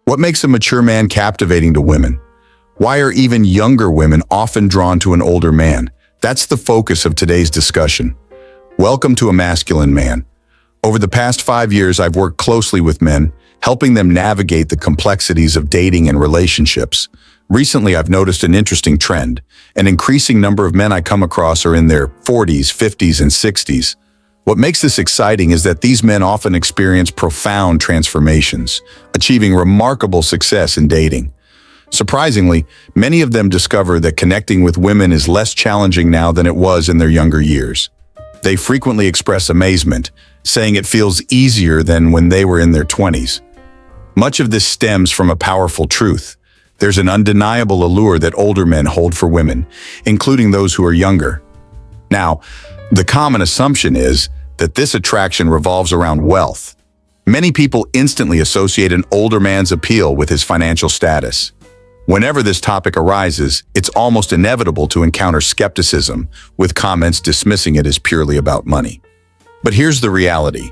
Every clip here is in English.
What makes a mature man captivating to women? Why are even younger women often drawn to an older man? That's the focus of today's discussion. Welcome to A Masculine Man. Over the past 5 years, I've worked closely with men, helping them navigate the complexities of dating and relationships. Recently, I've noticed an interesting trend. An increasing number of men I come across are in their 40s, 50s, and 60s. What makes this exciting is that these men often experience profound transformations, achieving remarkable success in dating. Surprisingly, many of them discover that connecting with women is less challenging now than it was in their younger years. They frequently express amazement, saying it feels easier than when they were in their 20s. Much of this stems from a powerful truth. There's an undeniable allure that older men hold for women, including those who are younger. Now, the common assumption is that this attraction revolves around wealth. Many people instantly associate an older man's appeal with his financial status. Whenever this topic arises, it's almost inevitable to encounter skepticism, with comments dismissing it as purely about money. But here's the reality.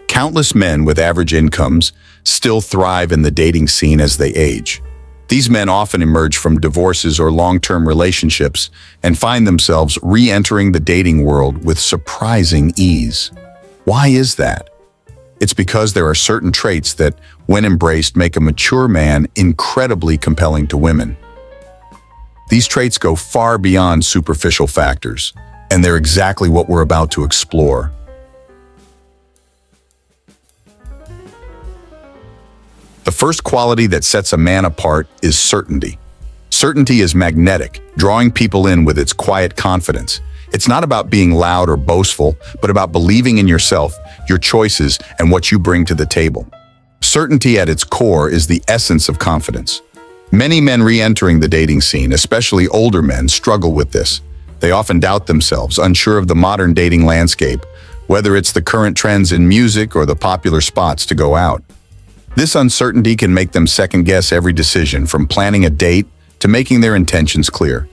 Countless men with average incomes still thrive in the dating scene as they age. These men often emerge from divorces or long-term relationships and find themselves re-entering the dating world with surprising ease. Why is that? It's because there are certain traits that, when embraced, make a mature man incredibly compelling to women. These traits go far beyond superficial factors, and they're exactly what we're about to explore. The first quality that sets a man apart is certainty. Certainty is magnetic, drawing people in with its quiet confidence. It's not about being loud or boastful, but about believing in yourself, your choices, and what you bring to the table. Certainty at its core is the essence of confidence. Many men re-entering the dating scene, especially older men, struggle with this. They often doubt themselves, unsure of the modern dating landscape, whether it's the current trends in music or the popular spots to go out. This uncertainty can make them second-guess every decision, from planning a date to making their intentions clear.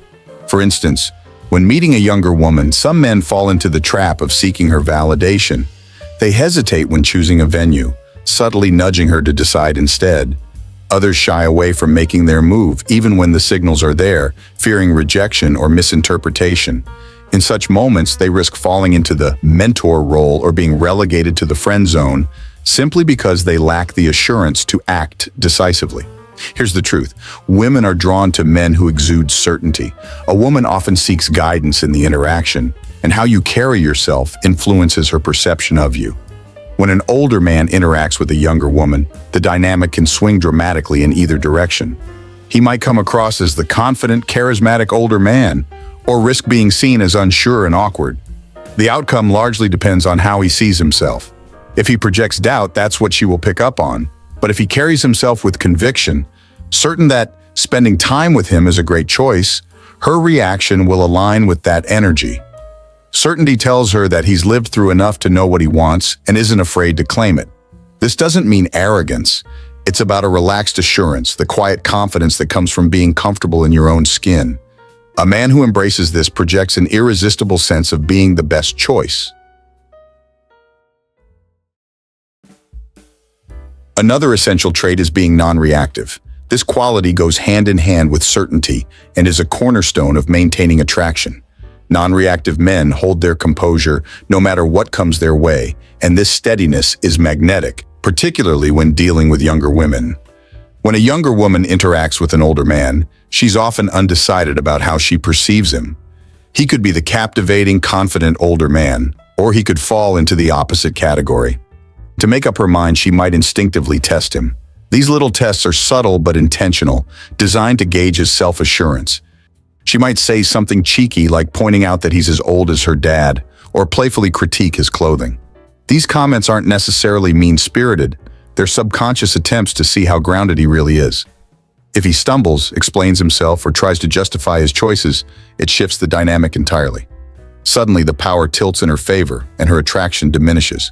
For instance, when meeting a younger woman, some men fall into the trap of seeking her validation. They hesitate when choosing a venue, subtly nudging her to decide instead. Others shy away from making their move, even when the signals are there, fearing rejection or misinterpretation. In such moments, they risk falling into the mentor role or being relegated to the friend zone, simply because they lack the assurance to act decisively. Here's the truth. Women are drawn to men who exude certainty. A woman often seeks guidance in the interaction, and how you carry yourself influences her perception of you. When an older man interacts with a younger woman, the dynamic can swing dramatically in either direction. He might come across as the confident, charismatic older man, or risk being seen as unsure and awkward. The outcome largely depends on how he sees himself. If he projects doubt, that's what she will pick up on. But if he carries himself with conviction, certain that spending time with him is a great choice, her reaction will align with that energy. Certainty tells her that he's lived through enough to know what he wants and isn't afraid to claim it. This doesn't mean arrogance. It's about a relaxed assurance, the quiet confidence that comes from being comfortable in your own skin. A man who embraces this projects an irresistible sense of being the best choice. Another essential trait is being non-reactive. This quality goes hand in hand with certainty and is a cornerstone of maintaining attraction. Non-reactive men hold their composure no matter what comes their way, and this steadiness is magnetic, particularly when dealing with younger women. When a younger woman interacts with an older man, she's often undecided about how she perceives him. He could be the captivating, confident older man, or he could fall into the opposite category. To make up her mind, she might instinctively test him. These little tests are subtle but intentional, designed to gauge his self-assurance. She might say something cheeky like pointing out that he's as old as her dad, or playfully critique his clothing. These comments aren't necessarily mean-spirited. They're subconscious attempts to see how grounded he really is. If he stumbles, explains himself, or tries to justify his choices, it shifts the dynamic entirely. Suddenly, the power tilts in her favor, and her attraction diminishes.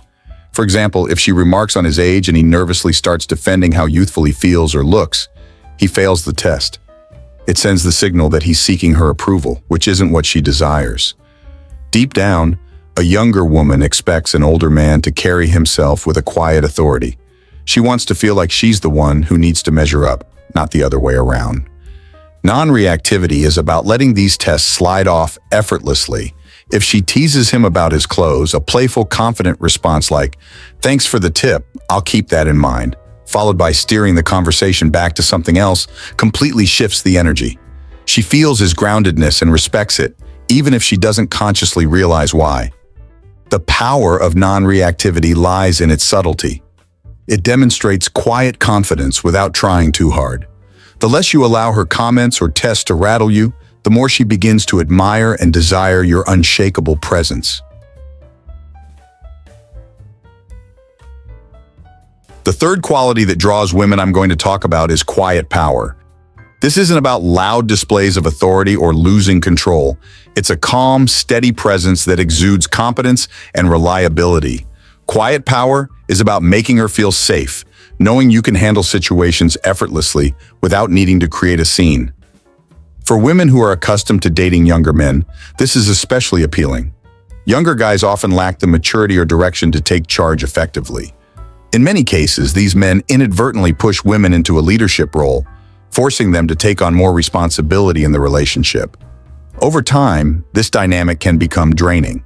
For example, if she remarks on his age and he nervously starts defending how youthful he feels or looks, he fails the test. It sends the signal that he's seeking her approval, which isn't what she desires. Deep down, a younger woman expects an older man to carry himself with a quiet authority. She wants to feel like she's the one who needs to measure up, not the other way around. Non-reactivity is about letting these tests slide off effortlessly. If she teases him about his clothes, a playful, confident response like, "Thanks for the tip, I'll keep that in mind," followed by steering the conversation back to something else, completely shifts the energy. She feels his groundedness and respects it, even if she doesn't consciously realize why. The power of non-reactivity lies in its subtlety. It demonstrates quiet confidence without trying too hard. The less you allow her comments or tests to rattle you, the more she begins to admire and desire your unshakable presence. The third quality that draws women I'm going to talk about is quiet power. This isn't about loud displays of authority or losing control. It's a calm, steady presence that exudes competence and reliability. Quiet power is about making her feel safe, knowing you can handle situations effortlessly without needing to create a scene. For women who are accustomed to dating younger men, this is especially appealing. Younger guys often lack the maturity or direction to take charge effectively. In many cases, these men inadvertently push women into a leadership role, forcing them to take on more responsibility in the relationship. Over time, this dynamic can become draining.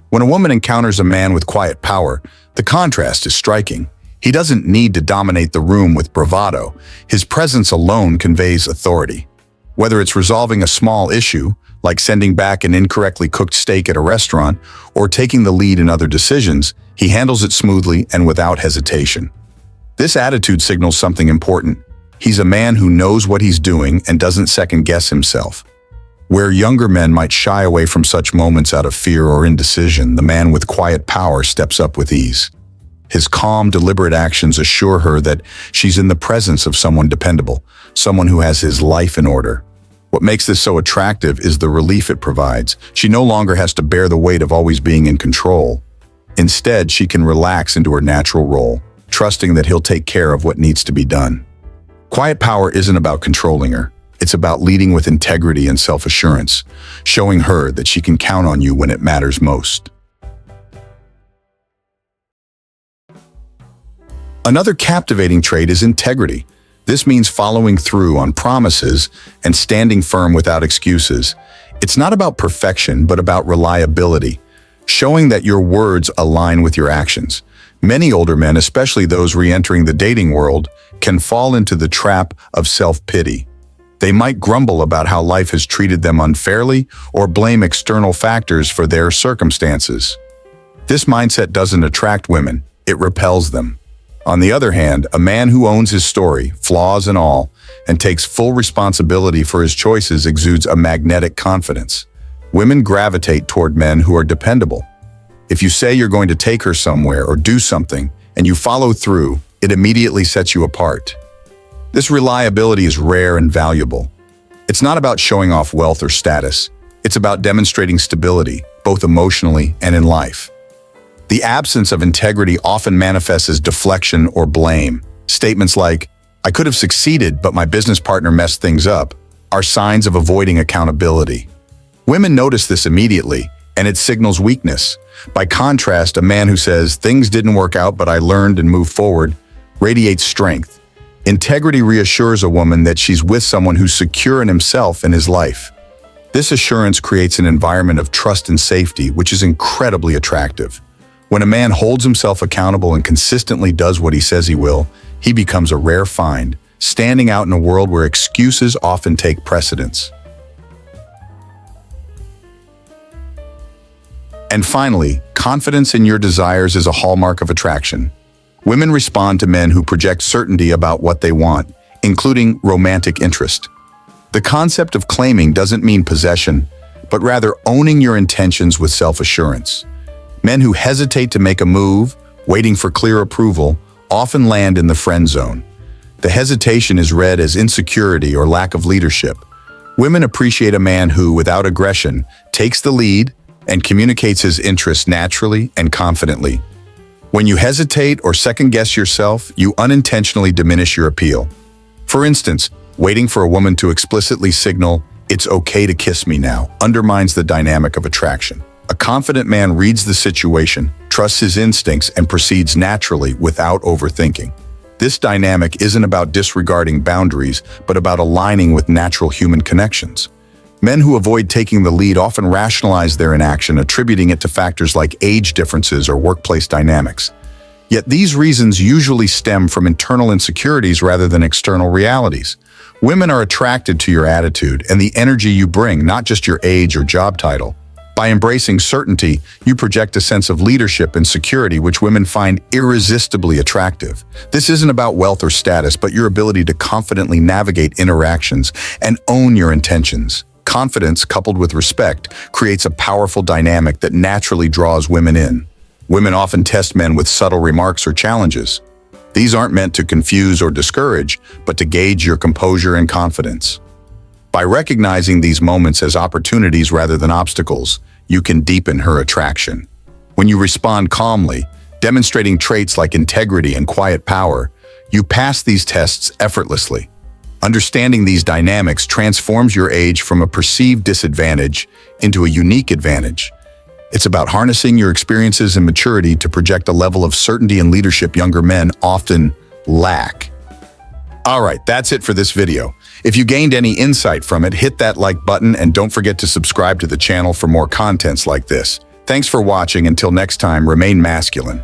When a woman encounters a man with quiet power, the contrast is striking. He doesn't need to dominate the room with bravado. His presence alone conveys authority. Whether it's resolving a small issue, like sending back an incorrectly cooked steak at a restaurant, or taking the lead in other decisions, he handles it smoothly and without hesitation. This attitude signals something important. He's a man who knows what he's doing and doesn't second-guess himself. Where younger men might shy away from such moments out of fear or indecision, the man with quiet power steps up with ease. His calm, deliberate actions assure her that she's in the presence of someone dependable, someone who has his life in order. What makes this so attractive is the relief it provides. She no longer has to bear the weight of always being in control. Instead, she can relax into her natural role, trusting that he'll take care of what needs to be done. Quiet power isn't about controlling her. It's about leading with integrity and self-assurance, showing her that she can count on you when it matters most. Another captivating trait is integrity. This means following through on promises and standing firm without excuses. It's not about perfection, but about reliability, showing that your words align with your actions. Many older men, especially those re-entering the dating world, can fall into the trap of self-pity. They might grumble about how life has treated them unfairly or blame external factors for their circumstances. This mindset doesn't attract women, it repels them. On the other hand, a man who owns his story, flaws and all, and takes full responsibility for his choices exudes a magnetic confidence. Women gravitate toward men who are dependable. If you say you're going to take her somewhere or do something, and you follow through, it immediately sets you apart. This reliability is rare and valuable. It's not about showing off wealth or status. It's about demonstrating stability, both emotionally and in life. The absence of integrity often manifests as deflection or blame. Statements like, "I could have succeeded, but my business partner messed things up," are signs of avoiding accountability. Women notice this immediately, and it signals weakness. By contrast, a man who says, "Things didn't work out, but I learned and moved forward," radiates strength. Integrity reassures a woman that she's with someone who's secure in himself and his life. This assurance creates an environment of trust and safety, which is incredibly attractive. When a man holds himself accountable and consistently does what he says he will, he becomes a rare find, standing out in a world where excuses often take precedence. And finally, confidence in your desires is a hallmark of attraction. Women respond to men who project certainty about what they want, including romantic interest. The concept of claiming doesn't mean possession, but rather owning your intentions with self-assurance. Men who hesitate to make a move, waiting for clear approval, often land in the friend zone. The hesitation is read as insecurity or lack of leadership. Women appreciate a man who, without aggression, takes the lead and communicates his interests naturally and confidently. When you hesitate or second-guess yourself, you unintentionally diminish your appeal. For instance, waiting for a woman to explicitly signal, "It's okay to kiss me now," undermines the dynamic of attraction. A confident man reads the situation, trusts his instincts, and proceeds naturally without overthinking. This dynamic isn't about disregarding boundaries, but about aligning with natural human connections. Men who avoid taking the lead often rationalize their inaction, attributing it to factors like age differences or workplace dynamics. Yet these reasons usually stem from internal insecurities rather than external realities. Women are attracted to your attitude and the energy you bring, not just your age or job title. By embracing certainty, you project a sense of leadership and security which women find irresistibly attractive. This isn't about wealth or status, but your ability to confidently navigate interactions and own your intentions. Confidence, coupled with respect, creates a powerful dynamic that naturally draws women in. Women often test men with subtle remarks or challenges. These aren't meant to confuse or discourage, but to gauge your composure and confidence. By recognizing these moments as opportunities rather than obstacles, you can deepen her attraction. When you respond calmly, demonstrating traits like integrity and quiet power, you pass these tests effortlessly. Understanding these dynamics transforms your age from a perceived disadvantage into a unique advantage. It's about harnessing your experiences and maturity to project a level of certainty and leadership younger men often lack. All right, that's it for this video. If you gained any insight from it, hit that like button and don't forget to subscribe to the channel for more contents like this. Thanks for watching. Until next time, remain masculine.